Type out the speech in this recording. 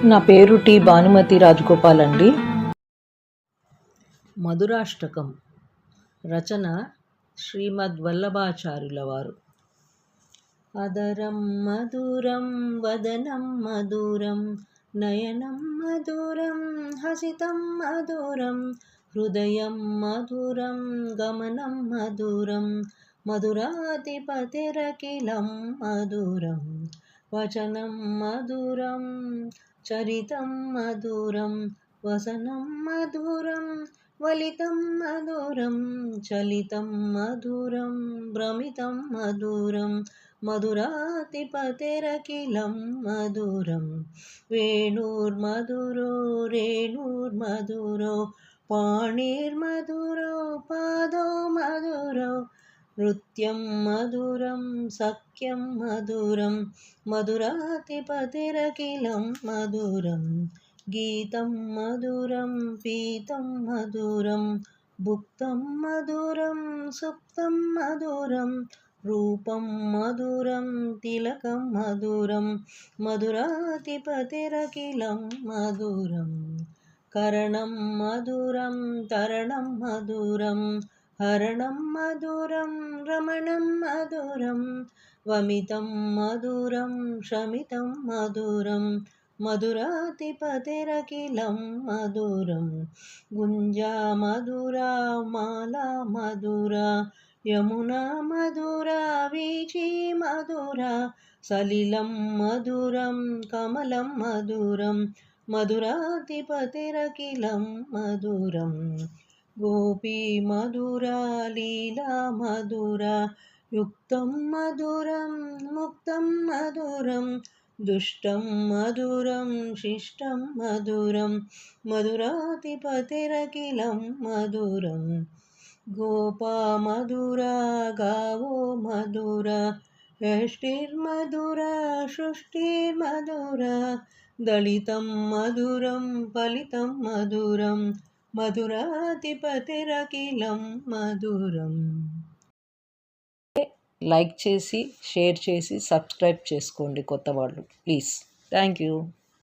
నా పేరు టి భానుమతి రాజగోపాల్ అండి. మధురాష్టకం రచన శ్రీమద్ వల్లభాచార్యుల వారు. అదరం మధురం వదనం మధురం నయనం మధురం హసితం మధురం హృదయం మధురం గమనం మధురం మధురాధిపతిరఖిలం మధురం వచనం మధురం చరితం మధురం వసనం మధురం వలితం మధురం చలితం మధురం భ్రమితం మధురం మధురాధిపతిరఖిలం మధురం వేణుర్మధురో రేణుర్మధురో పాణిర్మధురో పాదో మధురో నృత్యం మధురం సఖ్యం మధురం మధురాధిపతిరఖిలం మధురం గీతం మధురం పీతం మధురం భుక్తం మధురం సుప్తం మధురం రూపం మధురం తిలకం మధురం మధురాధిపతిరఖిలం మధురం కరణం మధురం తరణం మధురం హరణం మధురం రమణం మధురం వమితం మధురం శమితం మధురం మధురాధిపతిరఖిలం మధురం గుంజా మధురా మాలా మధురా యమునా మధురా వీచి మధురా సలిలం మధురం కమలం మధురం మధురాధిపతిరఖిలం మధురం గోపీ మధురా లీలా మధురా యుక్తం మధురం ముక్తం మధురం దుష్టం మధురం శిష్టం మధురం మధురాధిపతిరఖిలం మధురం గోపా మధురా గావో మధురా యష్టిర్మధురా సృష్టిర్మధురా దళితం మధురం ఫలితం మధురం మధురాధిపతిరఖిలం మధురం. లైక్ చేసి షేర్ చేసి సబ్స్క్రైబ్ చేసుకోండి కొత్త వాళ్ళు ప్లీజ్. Thank you.